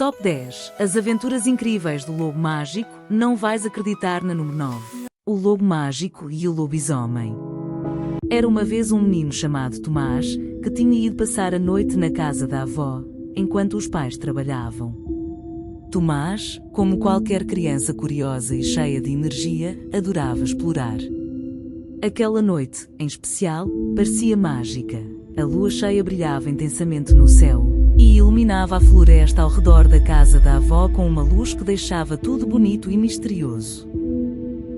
Top 10. As aventuras incríveis do lobo mágico. Não vais acreditar na número 9. O lobo mágico e o lobisomem. Era uma vez um menino chamado Tomás, que tinha ido passar a noite na casa da avó, enquanto os pais trabalhavam. Tomás, como qualquer criança curiosa e cheia de energia, adorava explorar. Aquela noite, em especial, parecia mágica. A lua cheia brilhava intensamente no céu e iluminava a floresta ao redor da casa da avó com uma luz que deixava tudo bonito e misterioso.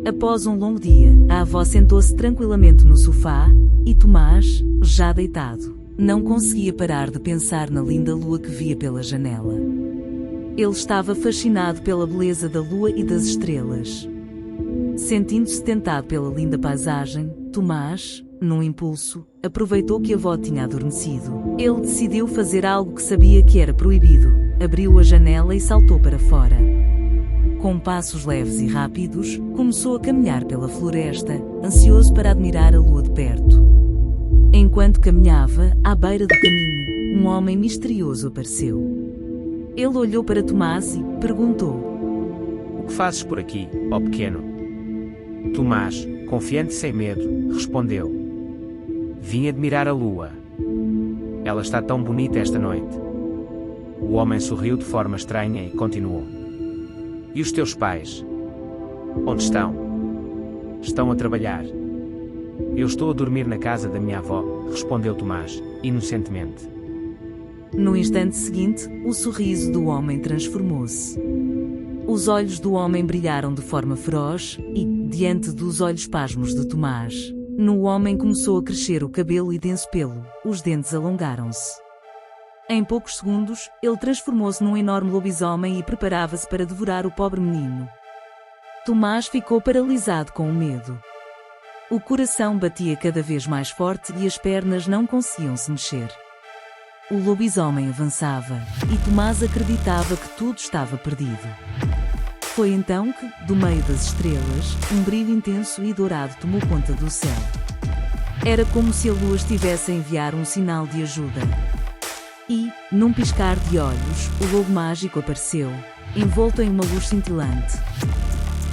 Após um longo dia, a avó sentou-se tranquilamente no sofá e Tomás, já deitado, não conseguia parar de pensar na linda lua que via pela janela. Ele estava fascinado pela beleza da lua e das estrelas. Sentindo-se tentado pela linda paisagem, Tomás, num impulso, aproveitou que a avó tinha adormecido. Ele decidiu fazer algo que sabia que era proibido. Abriu a janela e saltou para fora. Com passos leves e rápidos, começou a caminhar pela floresta, ansioso para admirar a lua de perto. Enquanto caminhava, à beira do caminho, um homem misterioso apareceu. Ele olhou para Tomás e perguntou: "O que fazes por aqui, ó pequeno?" Tomás, confiante e sem medo, respondeu: "Vim admirar a lua. Ela está tão bonita esta noite." O homem sorriu de forma estranha e continuou: "E os teus pais? Onde estão?" "Estão a trabalhar." "Eu estou a dormir na casa da minha avó", respondeu Tomás, inocentemente. No instante seguinte, o sorriso do homem transformou-se. Os olhos do homem brilharam de forma feroz e, diante dos olhos pasmos de Tomás, no homem começou a crescer o cabelo e denso pelo, os dentes alongaram-se. Em poucos segundos, ele transformou-se num enorme lobisomem e preparava-se para devorar o pobre menino. Tomás ficou paralisado com o medo. O coração batia cada vez mais forte e as pernas não conseguiam se mexer. O lobisomem avançava, e Tomás acreditava que tudo estava perdido. Foi então que, do meio das estrelas, um brilho intenso e dourado tomou conta do céu. Era como se a lua estivesse a enviar um sinal de ajuda. E, num piscar de olhos, o lobo mágico apareceu, envolto em uma luz cintilante.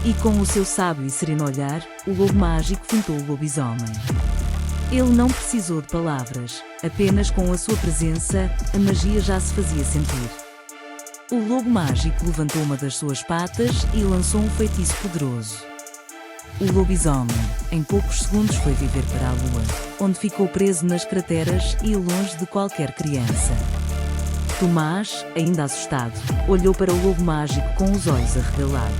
E com o seu sábio e sereno olhar, o lobo mágico fintou o lobisomem. Ele não precisou de palavras, apenas com a sua presença, a magia já se fazia sentir. O lobo mágico levantou uma das suas patas e lançou um feitiço poderoso. O lobisomem, em poucos segundos, foi viver para a lua, onde ficou preso nas crateras e longe de qualquer criança. Tomás, ainda assustado, olhou para o lobo mágico com os olhos arregalados.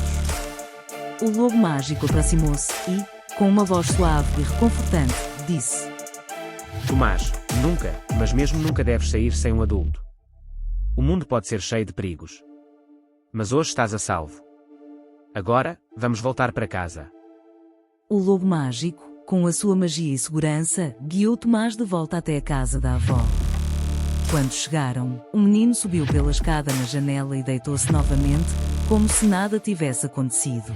O lobo mágico aproximou-se e, com uma voz suave e reconfortante, disse: "Tomás, nunca, mas mesmo nunca deves sair sem um adulto. O mundo pode ser cheio de perigos. Mas hoje estás a salvo. Agora, vamos voltar para casa." O lobo mágico, com a sua magia e segurança, guiou Tomás de volta até a casa da avó. Quando chegaram, o menino subiu pela escada na janela e deitou-se novamente, como se nada tivesse acontecido.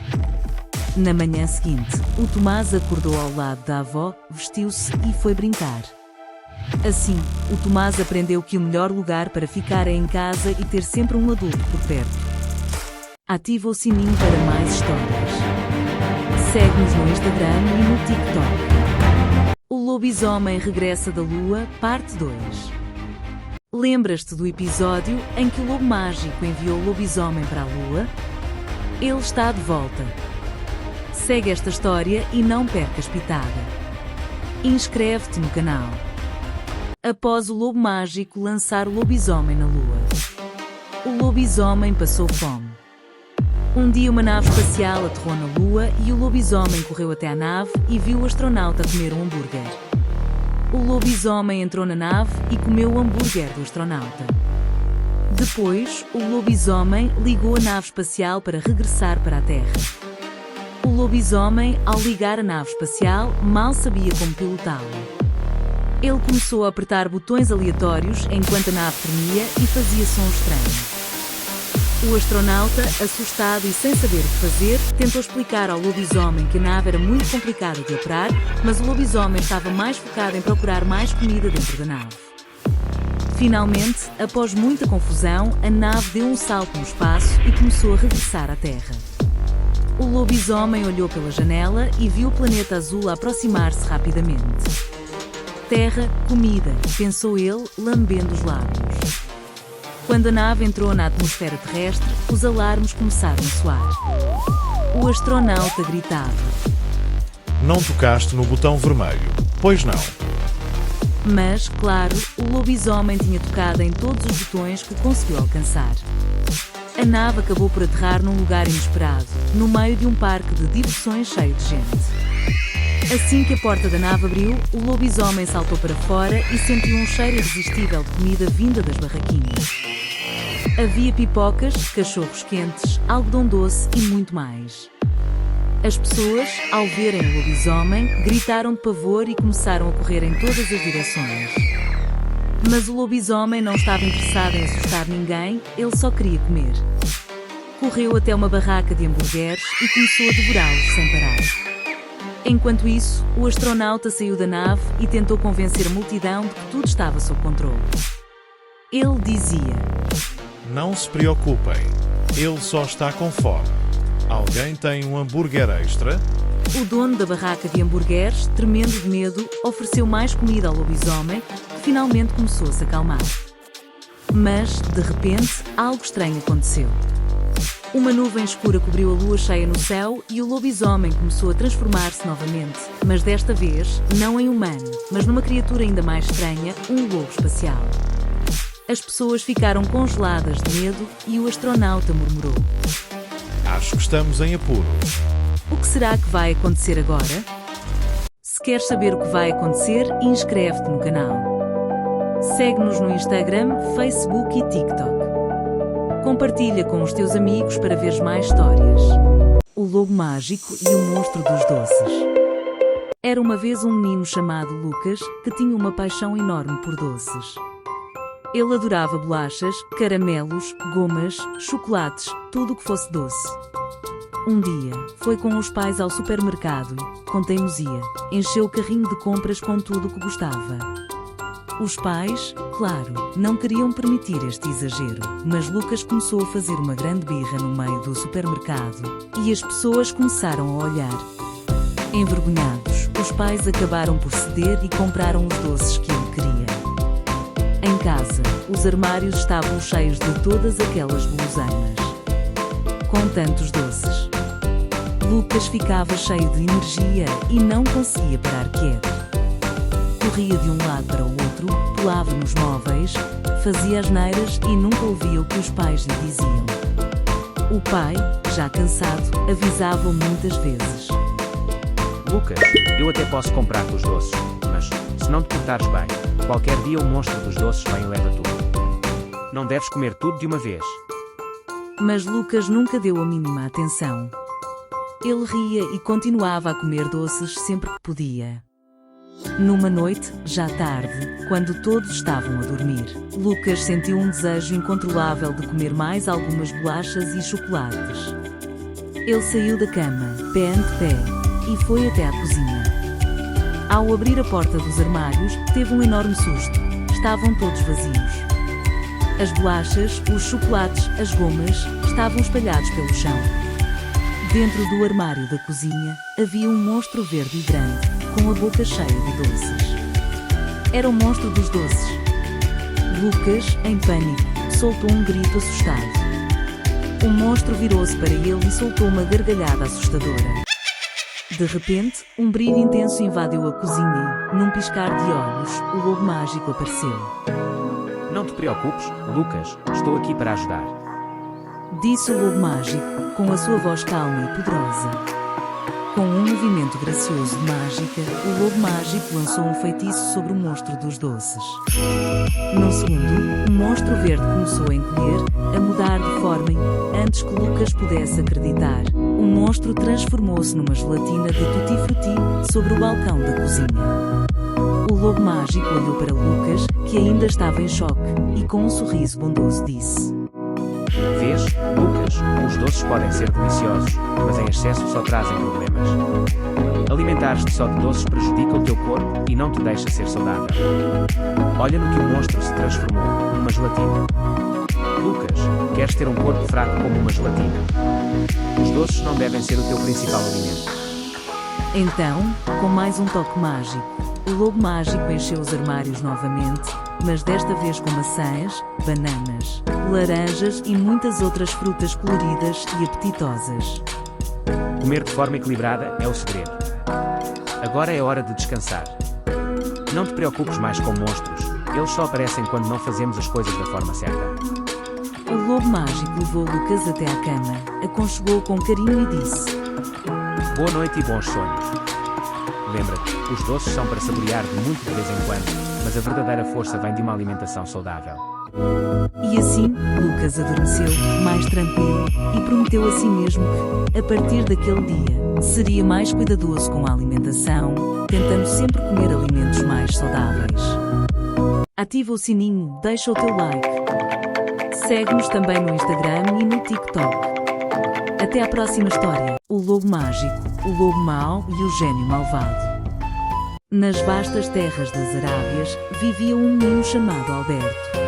Na manhã seguinte, o Tomás acordou ao lado da avó, vestiu-se e foi brincar. Assim, o Tomás aprendeu que o melhor lugar para ficar é em casa e ter sempre um adulto por perto. Ativa o sininho para mais histórias. Segue-nos no Instagram e no TikTok. O lobisomem regressa da lua, parte 2. Lembras-te do episódio em que o lobo mágico enviou o lobisomem para a lua? Ele está de volta. Segue esta história e não percas pitada. Inscreve-te no canal. Após o lobo mágico lançar o lobisomem na lua, o lobisomem passou fome. Um dia uma nave espacial aterrou na lua e o lobisomem correu até à nave e viu o astronauta comer um hambúrguer. O lobisomem entrou na nave e comeu o hambúrguer do astronauta. Depois, o lobisomem ligou a nave espacial para regressar para a Terra. O lobisomem, ao ligar a nave espacial, mal sabia como pilotá-la. Ele começou a apertar botões aleatórios enquanto a nave tremia e fazia sons estranhos. O astronauta, assustado e sem saber o que fazer, tentou explicar ao lobisomem que a nave era muito complicada de operar, mas o lobisomem estava mais focado em procurar mais comida dentro da nave. Finalmente, após muita confusão, a nave deu um salto no espaço e começou a regressar à Terra. O lobisomem olhou pela janela e viu o planeta azul aproximar-se rapidamente. Terra, comida, pensou ele, lambendo os lábios. Quando a nave entrou na atmosfera terrestre, os alarmes começaram a soar. O astronauta gritava: Não tocaste no botão vermelho, pois não? Mas, claro, o lobisomem tinha tocado em todos os botões que conseguiu alcançar. A nave acabou por aterrar num lugar inesperado, no meio de um parque de diversões cheio de gente. Assim que a porta da nave abriu, o lobisomem saltou para fora e sentiu um cheiro irresistível de comida vinda das barraquinhas. Havia pipocas, cachorros quentes, algodão doce e muito mais. As pessoas, ao verem o lobisomem, gritaram de pavor e começaram a correr em todas as direções. Mas o lobisomem não estava interessado em assustar ninguém, ele só queria comer. Correu até uma barraca de hambúrgueres e começou a devorá-los sem parar. Enquanto isso, o astronauta saiu da nave e tentou convencer a multidão de que tudo estava sob controle. Ele dizia: Não se preocupem, ele só está com fome. Alguém tem um hambúrguer extra? O dono da barraca de hambúrgueres, tremendo de medo, ofereceu mais comida ao lobisomem, que finalmente começou a se acalmar. Mas, de repente, algo estranho aconteceu. Uma nuvem escura cobriu a lua cheia no céu e o lobisomem começou a transformar-se novamente, mas desta vez, não em humano, mas numa criatura ainda mais estranha, um lobo espacial. As pessoas ficaram congeladas de medo e o astronauta murmurou: Acho que estamos em apuros. O que será que vai acontecer agora? Se queres saber o que vai acontecer, inscreve-te no canal. Segue-nos no Instagram, Facebook e TikTok. Compartilha com os teus amigos para veres mais histórias. O Lobo Mágico e o Monstro dos Doces. Era uma vez um menino chamado Lucas que tinha uma paixão enorme por doces. Ele adorava bolachas, caramelos, gomas, chocolates, tudo o que fosse doce. Um dia, foi com os pais ao supermercado e, com teimosia, encheu o carrinho de compras com tudo o que gostava. Os pais, claro, não queriam permitir este exagero, mas Lucas começou a fazer uma grande birra no meio do supermercado e as pessoas começaram a olhar. Envergonhados, os pais acabaram por ceder e compraram os doces que ele queria. Em casa, os armários estavam cheios de todas aquelas guloseimas. Com tantos doces, Lucas ficava cheio de energia e não conseguia parar quieto. Corria de um lado para o outro, pulava nos móveis, fazia asneiras e nunca ouvia o que os pais lhe diziam. O pai, já cansado, avisava-o muitas vezes: Lucas, eu até posso comprar-te os doces, mas, se não te portares bem, qualquer dia o monstro dos doces vem e leva tudo. Não deves comer tudo de uma vez. Mas Lucas nunca deu a mínima atenção. Ele ria e continuava a comer doces sempre que podia. Numa noite, já tarde, quando todos estavam a dormir, Lucas sentiu um desejo incontrolável de comer mais algumas bolachas e chocolates. Ele saiu da cama, pé ante pé, e foi até à cozinha. Ao abrir a porta dos armários, teve um enorme susto. Estavam todos vazios. As bolachas, os chocolates, as gomas, estavam espalhados pelo chão. Dentro do armário da cozinha, havia um monstro verde e grande, com a boca cheia de doces. Era o monstro dos doces. Lucas, em pânico, soltou um grito assustado. O monstro virou-se para ele e soltou uma gargalhada assustadora. De repente, um brilho intenso invadiu a cozinha e, num piscar de olhos, o lobo mágico apareceu. Não te preocupes, Lucas, estou aqui para ajudar. Disse o lobo mágico, com a sua voz calma e poderosa. Com um movimento gracioso de mágica, o lobo mágico lançou um feitiço sobre o monstro dos doces. Num segundo, o monstro verde começou a encolher, a mudar de forma e, antes que Lucas pudesse acreditar, o monstro transformou-se numa gelatina de tutti-frutti sobre o balcão da cozinha. O lobo mágico olhou para Lucas, que ainda estava em choque, e com um sorriso bondoso disse: Vês, Lucas, os doces podem ser deliciosos, mas em excesso só trazem problemas. Alimentares-te só de doces prejudica o teu corpo e não te deixa ser saudável. Olha no que o monstro se transformou, numa gelatina. Lucas, queres ter um corpo fraco como uma gelatina? Os doces não devem ser o teu principal alimento. Então, com mais um toque mágico, o lobo mágico encheu os armários novamente, mas desta vez com maçãs, bananas, laranjas e muitas outras frutas coloridas e apetitosas. Comer de forma equilibrada é o segredo. Agora é hora de descansar. Não te preocupes mais com monstros, eles só aparecem quando não fazemos as coisas da forma certa. O lobo mágico levou Lucas até à cama, aconchegou-o com carinho e disse: Boa noite e bons sonhos. Lembra-te, os doces são para saborear de muito de vez em quando, mas a verdadeira força vem de uma alimentação saudável. E assim, Lucas adormeceu, mais tranquilo, e prometeu a si mesmo que, a partir daquele dia, seria mais cuidadoso com a alimentação, tentando sempre comer alimentos mais saudáveis. Ativa o sininho, deixa o teu like. Segue-nos também no Instagram e no TikTok. Até à próxima história. O Lobo Mágico, o Lobo Mau e o Gênio Malvado. Nas vastas terras das Arábias, vivia um menino chamado Alberto.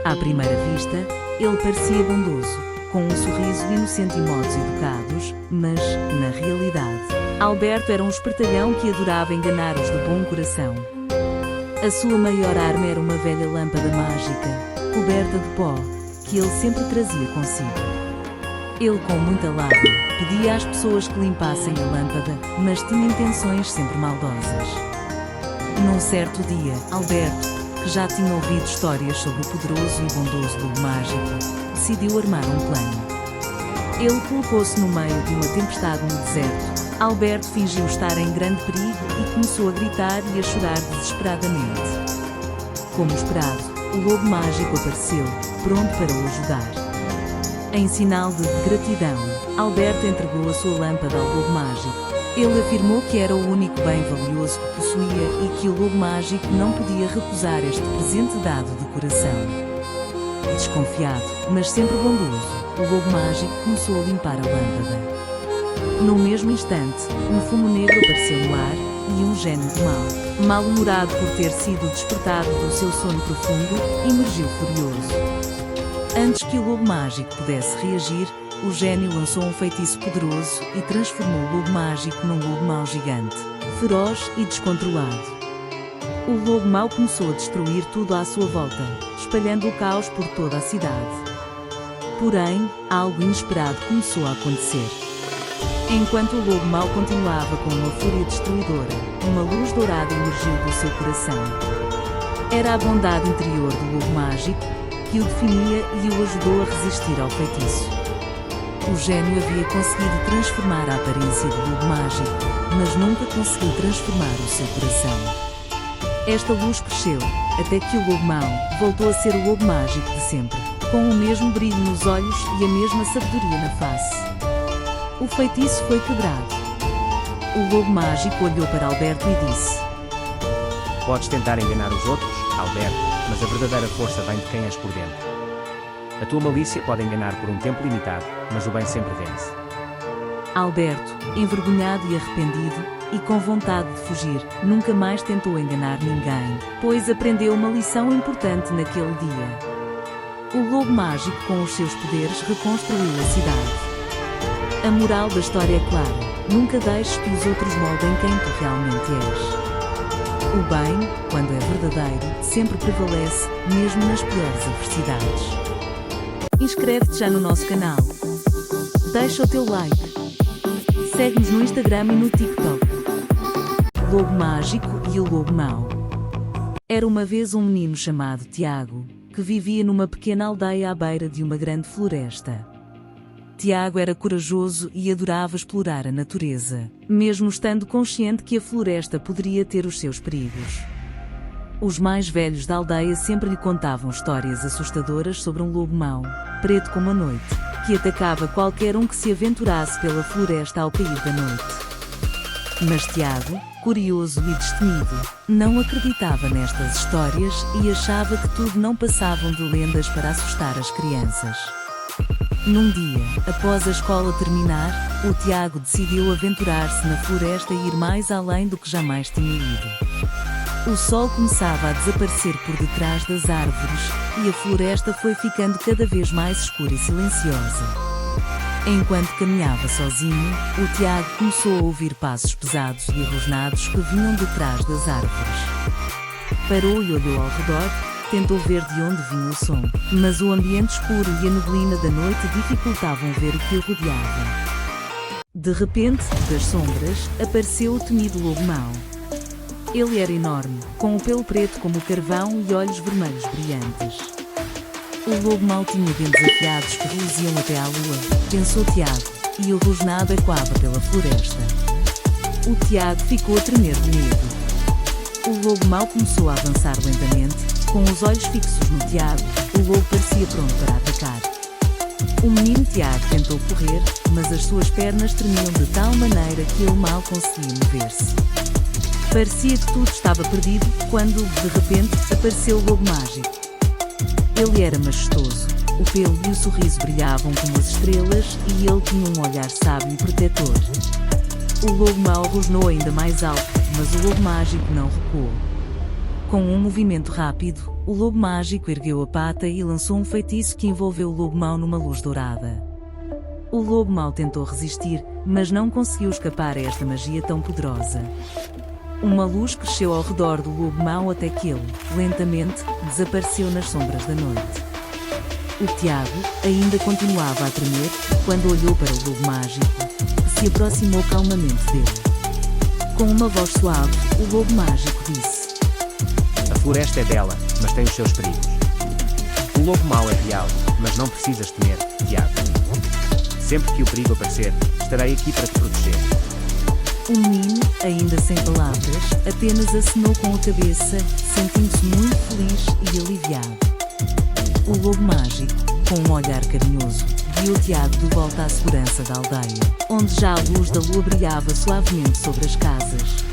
À primeira vista, ele parecia bondoso, com um sorriso inocente e modos educados, mas, na realidade, Alberto era um espertalhão que adorava enganar os de bom coração. A sua maior arma era uma velha lâmpada mágica, coberta de pó, que ele sempre trazia consigo. Ele, com muita lábia, pedia às pessoas que limpassem a lâmpada, mas tinha intenções sempre maldosas. Num certo dia, Alberto, que já tinha ouvido histórias sobre o poderoso e bondoso lobo mágico, decidiu armar um plano. Ele colocou-se no meio de uma tempestade no deserto. Alberto fingiu estar em grande perigo e começou a gritar e a chorar desesperadamente. Como esperado, o lobo mágico apareceu, pronto para o ajudar. Em sinal de gratidão, Alberto entregou a sua lâmpada ao lobo mágico. Ele afirmou que era o único bem valioso que possuía e que o lobo mágico não podia recusar este presente dado de coração. Desconfiado, mas sempre bondoso, o lobo mágico começou a limpar a lâmpada. No mesmo instante, um fumo negro apareceu no ar e um gênio do mal, mal-humorado por ter sido despertado do seu sono profundo, emergiu furioso. Antes que o lobo mágico pudesse reagir, o gênio lançou um feitiço poderoso e transformou o lobo mágico num lobo mau gigante, feroz e descontrolado. O lobo mau começou a destruir tudo à sua volta, espalhando o caos por toda a cidade. Porém, algo inesperado começou a acontecer. Enquanto o lobo mau continuava com uma fúria destruidora, uma luz dourada emergiu do seu coração. Era a bondade interior do lobo mágico, que o definia e o ajudou a resistir ao feitiço. O gênio havia conseguido transformar a aparência do lobo mágico, mas nunca conseguiu transformar o seu coração. Esta luz cresceu, até que o lobo mau voltou a ser o lobo mágico de sempre, com o mesmo brilho nos olhos e a mesma sabedoria na face. O feitiço foi quebrado. O lobo mágico olhou para Alberto e disse: Podes tentar enganar os outros, Alberto, mas a verdadeira força vem de quem és por dentro. A tua malícia pode enganar por um tempo limitado, mas o bem sempre vence. Alberto, envergonhado e arrependido, e com vontade de fugir, nunca mais tentou enganar ninguém, pois aprendeu uma lição importante naquele dia. O lobo mágico, com os seus poderes, reconstruiu a cidade. A moral da história é clara: nunca deixes que os outros moldem quem tu realmente és. O bem, quando é verdadeiro, sempre prevalece, mesmo nas piores adversidades. Inscreve-te já no nosso canal. Deixa o teu like. Segue-nos no Instagram e no TikTok. Lobo Mágico e o Lobo Mau. Era uma vez um menino chamado Tiago, que vivia numa pequena aldeia à beira de uma grande floresta. Tiago era corajoso e adorava explorar a natureza, mesmo estando consciente que a floresta poderia ter os seus perigos. Os mais velhos da aldeia sempre lhe contavam histórias assustadoras sobre um lobo mau, preto como a noite, que atacava qualquer um que se aventurasse pela floresta ao cair da noite. Mas Tiago, curioso e destemido, não acreditava nestas histórias e achava que tudo não passavam de lendas para assustar as crianças. Num dia, após a escola terminar, o Tiago decidiu aventurar-se na floresta e ir mais além do que jamais tinha ido. O sol começava a desaparecer por detrás das árvores, e a floresta foi ficando cada vez mais escura e silenciosa. Enquanto caminhava sozinho, o Tiago começou a ouvir passos pesados e rosnados que vinham de trás das árvores. Parou e olhou ao redor, tentou ver de onde vinha o som, mas o ambiente escuro e a neblina da noite dificultavam ver o que o rodeava. De repente, das sombras, apareceu o temido lobo mau. Ele era enorme, com o pelo preto como o carvão e olhos vermelhos brilhantes. O lobo mau tinha dentes afiados que reluziam até à lua, pensou Tiago, e o rosnado ecoava pela floresta. O Tiago ficou a tremer de medo. O lobo mau começou a avançar lentamente, com os olhos fixos no Tiago. O lobo parecia pronto para atacar. O menino Tiago tentou correr, mas as suas pernas tremiam de tal maneira que ele mal conseguia mover-se. Parecia que tudo estava perdido, quando, de repente, apareceu o lobo mágico. Ele era majestoso, o pelo e o sorriso brilhavam como as estrelas, e ele tinha um olhar sábio e protetor. O lobo mau rosnou ainda mais alto, mas o lobo mágico não recuou. Com um movimento rápido, o lobo mágico ergueu a pata e lançou um feitiço que envolveu o lobo mau numa luz dourada. O lobo mau tentou resistir, mas não conseguiu escapar a esta magia tão poderosa. Uma luz cresceu ao redor do lobo mau até que ele, lentamente, desapareceu nas sombras da noite. O Tiago ainda continuava a tremer quando olhou para o lobo mágico, que se aproximou calmamente dele. Com uma voz suave, o lobo mágico disse: A floresta é bela, mas tem os seus perigos. O lobo mau é real, mas não precisas temer, Tiago. Sempre que o perigo aparecer, estarei aqui para te proteger. O menino, ainda sem palavras, apenas acenou com a cabeça, sentindo-se muito feliz e aliviado. O lobo mágico, com um olhar carinhoso, guiou Tiago de volta à segurança da aldeia, onde já a luz da lua brilhava suavemente sobre as casas.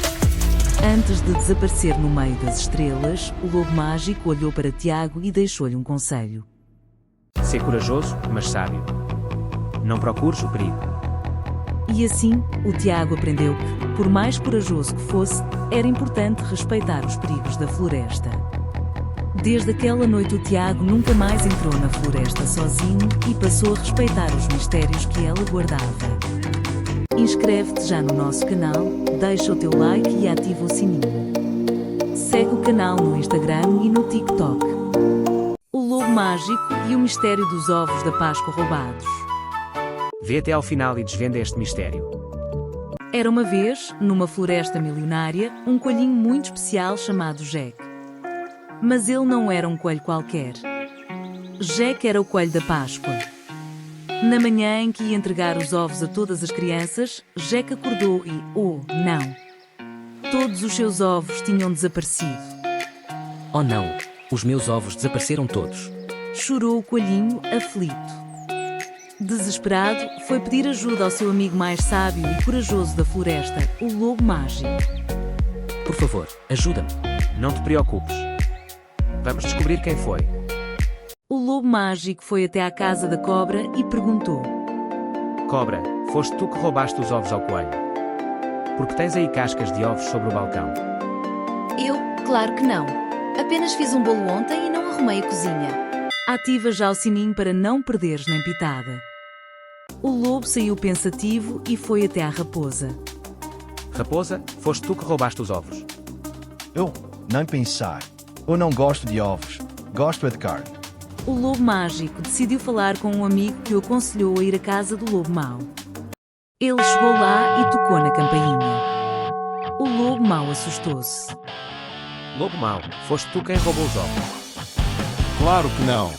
Antes de desaparecer no meio das estrelas, o lobo mágico olhou para Tiago e deixou-lhe um conselho. Ser corajoso, mas sábio. Não procures o perigo. E assim, o Tiago aprendeu que, por mais corajoso que fosse, era importante respeitar os perigos da floresta. Desde aquela noite o Tiago nunca mais entrou na floresta sozinho e passou a respeitar os mistérios que ela guardava. Inscreve-te já no nosso canal, deixa o teu like e ativa o sininho. Segue o canal no Instagram e no TikTok. O Lobo Mágico e o Mistério dos Ovos da Páscoa Roubados. Vê até ao final e desvenda este mistério. Era uma vez, numa floresta milionária, um coelhinho muito especial chamado Jack. Mas ele não era um coelho qualquer. Jack era o coelho da Páscoa. Na manhã em que ia entregar os ovos a todas as crianças, Jack acordou e, oh, não! Todos os seus ovos tinham desaparecido. Oh não! Os meus ovos desapareceram todos. Chorou o coelhinho, aflito. Desesperado, foi pedir ajuda ao seu amigo mais sábio e corajoso da floresta, o Lobo Mágico. Por favor, ajuda-me. Não te preocupes. Vamos descobrir quem foi. O Lobo Mágico foi até à casa da cobra e perguntou: Cobra, foste tu que roubaste os ovos ao coelho? Porque tens aí cascas de ovos sobre o balcão? Eu? Claro que não. Apenas fiz um bolo ontem e não arrumei a cozinha. Ativa já o sininho para não perderes nem pitada. O lobo saiu pensativo e foi até à raposa. Raposa, foste tu que roubaste os ovos? Eu nem pensar. Eu não gosto de ovos. Gosto é de carne. O Lobo Mágico decidiu falar com um amigo que o aconselhou a ir à casa do Lobo Mau. Ele chegou lá e tocou na campainha. O Lobo Mau assustou-se. Lobo mau, foste tu quem roubou os ovos? Claro que não.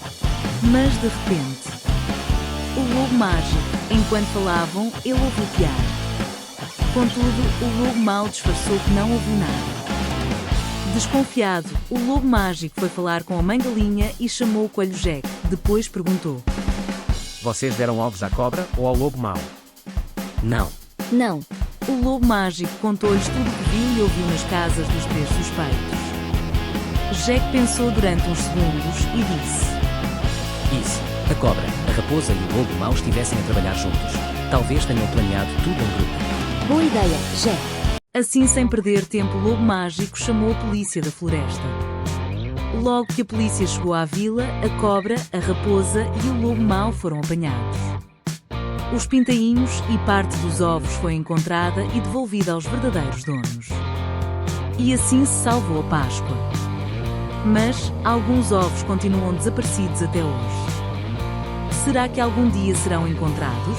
Mas de repente, o Lobo Mágico, enquanto falavam, ele ouviu piar. Contudo, o Lobo Mau disfarçou que não ouviu nada. Desconfiado, o Lobo Mágico foi falar com a mãe galinha e chamou o coelho Jack. Depois perguntou: Vocês deram ovos à cobra ou ao lobo mau? Não. Não. O Lobo Mágico contou-lhes tudo o que viu e ouviu nas casas dos três suspeitos. Jack pensou durante uns segundos e disse: Isso. A cobra, a raposa e o lobo mau estivessem a trabalhar juntos. Talvez tenham planeado tudo em grupo. Boa ideia, Jé. Assim, sem perder tempo, o lobo mágico chamou a polícia da floresta. Logo que a polícia chegou à vila, a cobra, a raposa e o lobo mau foram apanhados. Os pintainhos e parte dos ovos foi encontrada e devolvida aos verdadeiros donos. E assim se salvou a Páscoa. Mas alguns ovos continuam desaparecidos até hoje. Será que algum dia serão encontrados?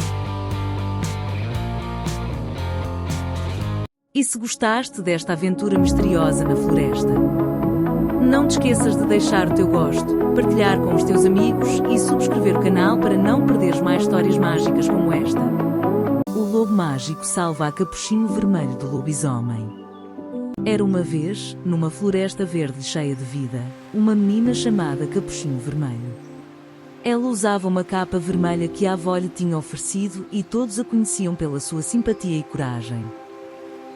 E se gostaste desta aventura misteriosa na floresta? Não te esqueças de deixar o teu gosto, partilhar com os teus amigos e subscrever o canal para não perderes mais histórias mágicas como esta. O lobo mágico salva a capuchinho vermelho do lobisomem. Era uma vez, numa floresta verde cheia de vida, uma menina chamada Capuchinho Vermelho. Ela usava uma capa vermelha que a avó lhe tinha oferecido e todos a conheciam pela sua simpatia e coragem.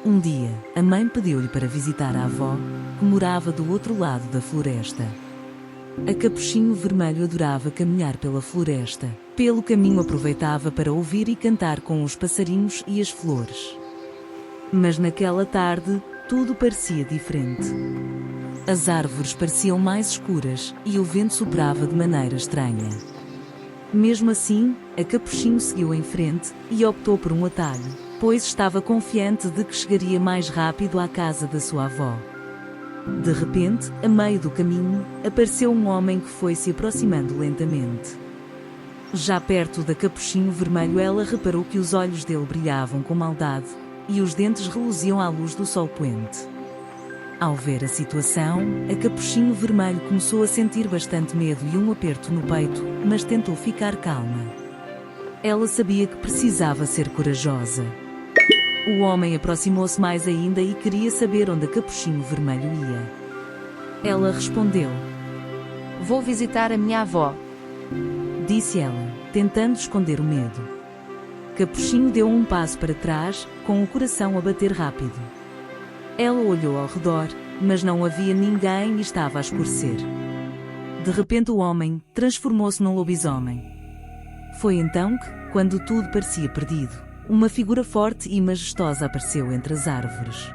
Um dia, a mãe pediu-lhe para visitar a avó, que morava do outro lado da floresta. A Capuchinho Vermelho adorava caminhar pela floresta. Pelo caminho aproveitava para ouvir e cantar com os passarinhos e as flores. Mas naquela tarde, tudo parecia diferente. As árvores pareciam mais escuras e o vento soprava de maneira estranha. Mesmo assim, a Capuchinho seguiu em frente e optou por um atalho, pois estava confiante de que chegaria mais rápido à casa da sua avó. De repente, a meio do caminho, apareceu um homem que foi se aproximando lentamente. Já perto da Capuchinho Vermelho, ela reparou que os olhos dele brilhavam com maldade e os dentes reluziam à luz do sol poente. Ao ver a situação, a Capuchinho Vermelho começou a sentir bastante medo e um aperto no peito, mas tentou ficar calma. Ela sabia que precisava ser corajosa. O homem aproximou-se mais ainda e queria saber onde a Capuchinho Vermelho ia. Ela respondeu: Vou visitar a minha avó, disse ela, tentando esconder o medo. Capuchinho deu um passo para trás, com o coração a bater rápido. Ela olhou ao redor, mas não havia ninguém e estava a escurecer. De repente o homem transformou-se num lobisomem. Foi então que, quando tudo parecia perdido, uma figura forte e majestosa apareceu entre as árvores.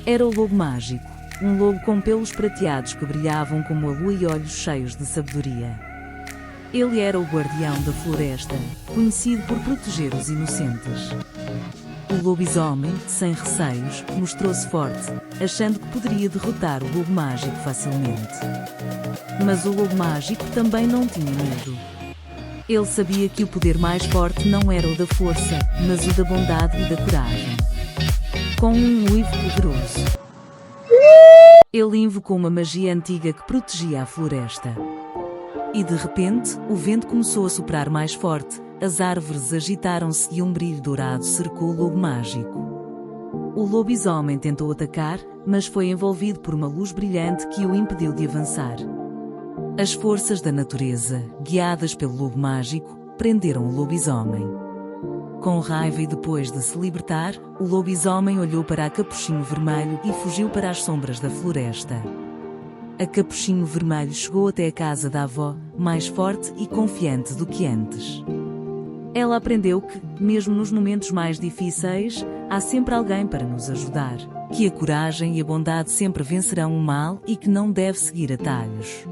Era o lobo mágico, um lobo com pelos prateados que brilhavam como a lua e olhos cheios de sabedoria. Ele era o guardião da floresta, conhecido por proteger os inocentes. O lobisomem, sem receios, mostrou-se forte, achando que poderia derrotar o lobo mágico facilmente. Mas o lobo mágico também não tinha medo. Ele sabia que o poder mais forte não era o da força, mas o da bondade e da coragem. Com um uivo poderoso, ele invocou uma magia antiga que protegia a floresta. E de repente, o vento começou a soprar mais forte, as árvores agitaram-se e um brilho dourado cercou o lobo mágico. O lobisomem tentou atacar, mas foi envolvido por uma luz brilhante que o impediu de avançar. As forças da natureza, guiadas pelo lobo mágico, prenderam o lobisomem. Com raiva e depois de se libertar, o lobisomem olhou para a Capuchinho Vermelho e fugiu para as sombras da floresta. A Capuchinho Vermelho chegou até a casa da avó, mais forte e confiante do que antes. Ela aprendeu que, mesmo nos momentos mais difíceis, há sempre alguém para nos ajudar, que a coragem e a bondade sempre vencerão o mal e que não deve seguir atalhos.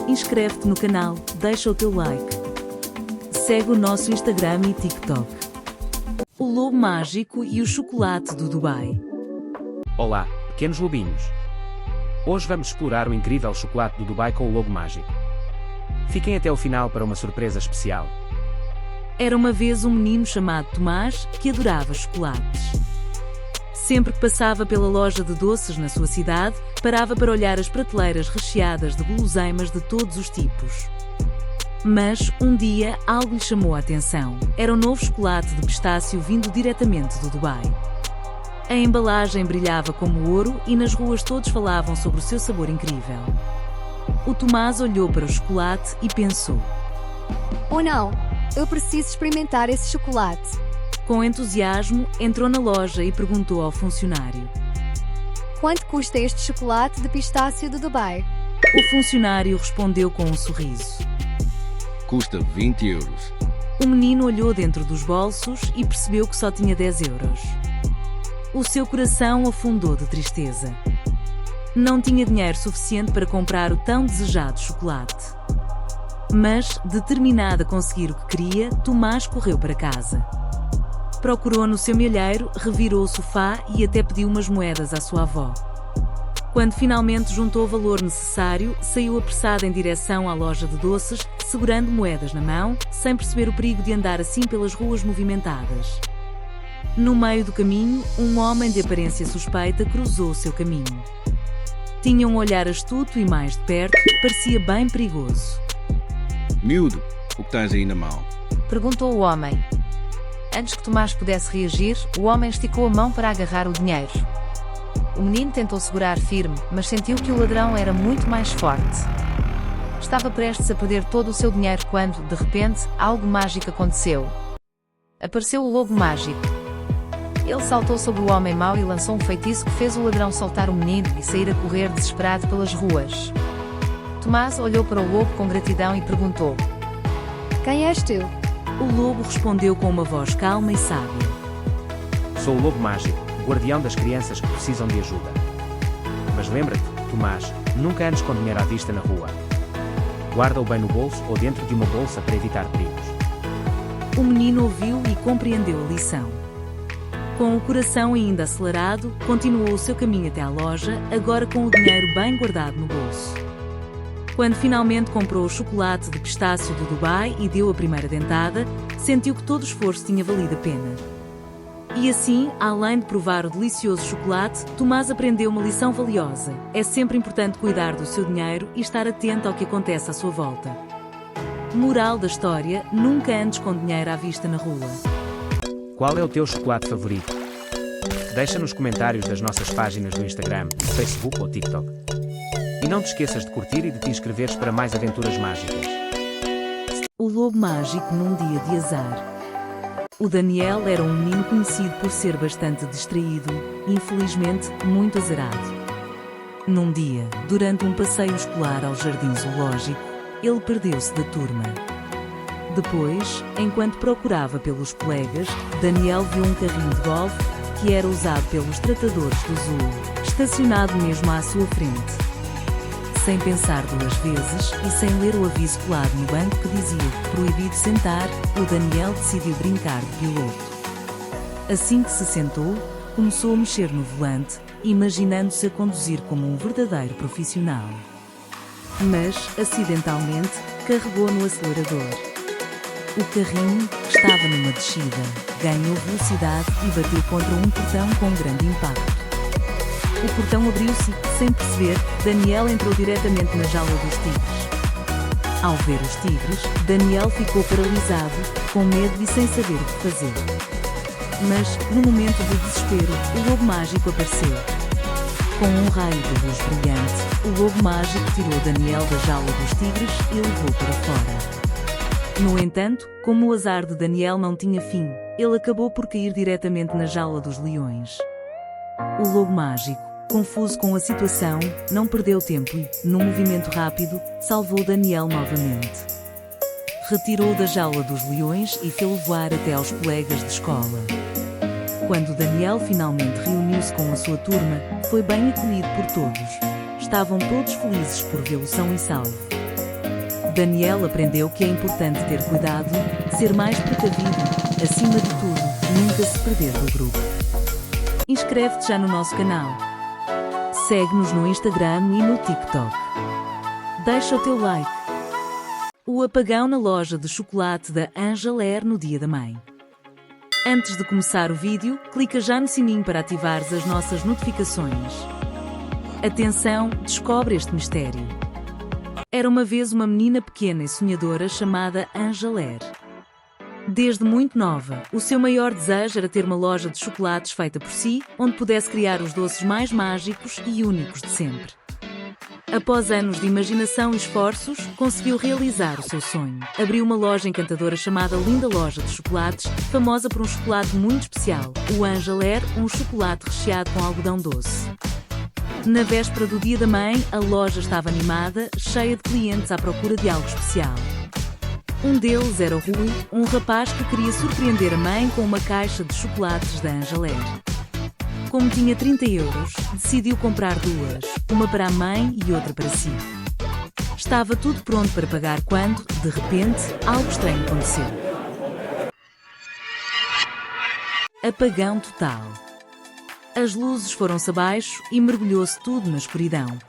Inscreve-te no canal, deixa o teu like. Segue o nosso Instagram e TikTok. O Lobo Mágico e o Chocolate do Dubai. Olá, pequenos lobinhos. Hoje vamos explorar o incrível chocolate do Dubai com o Lobo Mágico. Fiquem até o final para uma surpresa especial. Era uma vez um menino chamado Tomás que adorava chocolates. Sempre que passava pela loja de doces na sua cidade, parava para olhar as prateleiras recheadas de guloseimas de todos os tipos. Mas, um dia, algo lhe chamou a atenção. Era um novo chocolate de pistácio vindo diretamente do Dubai. A embalagem brilhava como ouro e nas ruas todos falavam sobre o seu sabor incrível. O Tomás olhou para o chocolate e pensou: "Oh não, eu preciso experimentar esse chocolate." Com entusiasmo, entrou na loja e perguntou ao funcionário: "Quanto custa este chocolate de pistácio do Dubai?" O funcionário respondeu com um sorriso: custa 20 euros. O menino olhou dentro dos bolsos e percebeu que só tinha 10 euros. O seu coração afundou de tristeza. Não tinha dinheiro suficiente para comprar o tão desejado chocolate. Mas, determinado a conseguir o que queria, Tomás correu para casa. Procurou no seu milheiro, revirou o sofá e até pediu umas moedas à sua avó. Quando finalmente juntou o valor necessário, saiu apressado em direção à loja de doces, segurando moedas na mão, sem perceber o perigo de andar assim pelas ruas movimentadas. No meio do caminho, um homem de aparência suspeita cruzou o seu caminho. Tinha um olhar astuto e mais de perto, parecia bem perigoso. Miúdo, o que tens aí na mão? Perguntou o homem. Antes que Tomás pudesse reagir, o homem esticou a mão para agarrar o dinheiro. O menino tentou segurar firme, mas sentiu que o ladrão era muito mais forte. Estava prestes a perder todo o seu dinheiro quando, de repente, algo mágico aconteceu. Apareceu o lobo mágico. Ele saltou sobre o homem mau e lançou um feitiço que fez o ladrão soltar o menino e sair a correr desesperado pelas ruas. Tomás olhou para o lobo com gratidão e perguntou: Quem és tu? O lobo respondeu com uma voz calma e sábia. Sou o lobo mágico, guardião das crianças que precisam de ajuda. Mas lembra-te, Tomás, nunca andes com dinheiro à vista na rua. Guarda-o bem no bolso ou dentro de uma bolsa para evitar perigos. O menino ouviu e compreendeu a lição. Com o coração ainda acelerado, continuou o seu caminho até à loja, agora com o dinheiro bem guardado no bolso. Quando finalmente comprou o chocolate de pistácio do Dubai e deu a primeira dentada, sentiu que todo o esforço tinha valido a pena. E assim, além de provar o delicioso chocolate, Tomás aprendeu uma lição valiosa. É sempre importante cuidar do seu dinheiro e estar atento ao que acontece à sua volta. Moral da história: nunca andes com dinheiro à vista na rua. Qual é o teu chocolate favorito? Deixa nos comentários das nossas páginas do Instagram, Facebook ou TikTok. E não te esqueças de curtir e de te inscreveres para mais aventuras mágicas. O lobo mágico num dia de azar. O Daniel era um menino conhecido por ser bastante distraído, infelizmente, muito azarado. Num dia, durante um passeio escolar ao jardim zoológico, ele perdeu-se da turma. Depois, enquanto procurava pelos colegas, Daniel viu um carrinho de golfe, que era usado pelos tratadores do zoo, estacionado mesmo à sua frente. Sem pensar duas vezes e sem ler o aviso colado no banco que dizia "Proibido sentar", o Daniel decidiu brincar de piloto. Assim que se sentou, começou a mexer no volante, imaginando-se a conduzir como um verdadeiro profissional. Mas, acidentalmente, carregou no acelerador. O carrinho, que estava numa descida, ganhou velocidade e bateu contra um portão com um grande impacto. O portão abriu-se e, sem perceber, Daniel entrou diretamente na jaula dos tigres. Ao ver os tigres, Daniel ficou paralisado, com medo e sem saber o que fazer. Mas, no momento de desespero, o lobo mágico apareceu. Com um raio de luz brilhante, o lobo mágico tirou Daniel da jaula dos tigres e o levou para fora. No entanto, como o azar de Daniel não tinha fim, ele acabou por cair diretamente na jaula dos leões. O lobo mágico, confuso com a situação, não perdeu tempo e, num movimento rápido, salvou Daniel novamente. Retirou-o da jaula dos leões e fê-lo voar até aos colegas de escola. Quando Daniel finalmente reuniu-se com a sua turma, foi bem acolhido por todos. Estavam todos felizes por vê-lo são e salvo. Daniel aprendeu que é importante ter cuidado, ser mais precavido, acima de tudo, nunca se perder do grupo. Inscreve-te já no nosso canal. Segue-nos no Instagram e no TikTok. Deixa o teu like. O apagão na loja de chocolate da Angelaire no Dia da Mãe. Antes de começar o vídeo, clica já no sininho para ativares as nossas notificações. Atenção, descobre este mistério. Era uma vez uma menina pequena e sonhadora chamada Angelaire. Desde muito nova, o seu maior desejo era ter uma loja de chocolates feita por si, onde pudesse criar os doces mais mágicos e únicos de sempre. Após anos de imaginação e esforços, conseguiu realizar o seu sonho. Abriu uma loja encantadora chamada Linda Loja de Chocolates, famosa por um chocolate muito especial, o Angelaire, um chocolate recheado com algodão doce. Na véspera do Dia da Mãe, a loja estava animada, cheia de clientes à procura de algo especial. Um deles era o Rui, um rapaz que queria surpreender a mãe com uma caixa de chocolates da Angeler. Como tinha 30 euros, decidiu comprar duas, uma para a mãe e outra para si. Estava tudo pronto para pagar quando, de repente, algo estranho aconteceu. Apagão total. As luzes foram-se abaixo e mergulhou-se tudo na escuridão.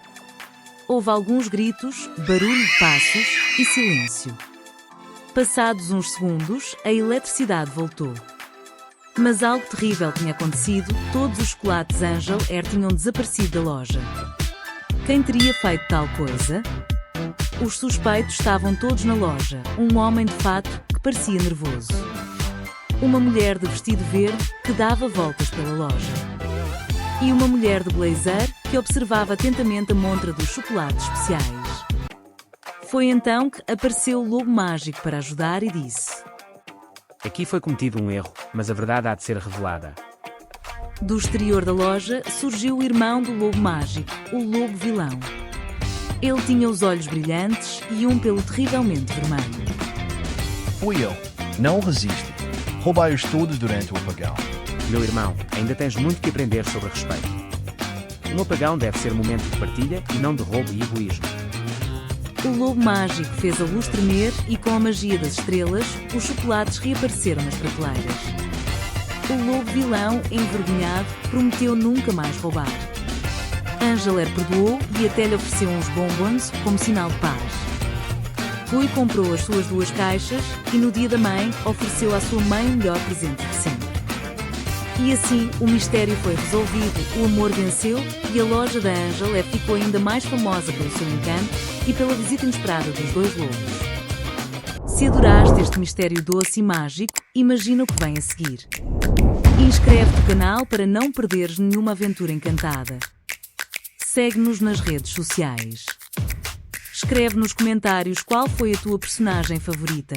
Houve alguns gritos, barulho de passos e silêncio. Passados uns segundos, a eletricidade voltou. Mas algo terrível tinha acontecido, todos os chocolates Angel Air tinham desaparecido da loja. Quem teria feito tal coisa? Os suspeitos estavam todos na loja, um homem de fato que parecia nervoso. Uma mulher de vestido verde que dava voltas pela loja. E uma mulher de blazer que observava atentamente a montra dos chocolates especiais. Foi então que apareceu o lobo mágico para ajudar e disse: Aqui foi cometido um erro, mas a verdade há de ser revelada. Do exterior da loja surgiu o irmão do lobo mágico, o lobo vilão. Ele tinha os olhos brilhantes e um pelo terrivelmente vermelho. Fui eu. Não resisto. Roubei-os todos durante o apagão. Meu irmão, ainda tens muito que aprender sobre respeito. Um apagão deve ser momento de partilha e não de roubo e egoísmo. O lobo mágico fez a luz tremer e, com a magia das estrelas, os chocolates reapareceram nas prateleiras. O lobo vilão, envergonhado, prometeu nunca mais roubar. Angeler perdoou e até lhe ofereceu uns bombons como sinal de paz. Rui comprou as suas 2 caixas e, no dia da mãe, ofereceu à sua mãe o melhor presente de sempre. E assim, o mistério foi resolvido, o amor venceu e a loja da Angeler ficou ainda mais famosa pelo seu encanto e pela visita inesperada dos 2 lobos. Se adoraste este mistério doce e mágico, imagina o que vem a seguir. Inscreve-te no canal para não perderes nenhuma aventura encantada. Segue-nos nas redes sociais. Escreve nos comentários qual foi a tua personagem favorita.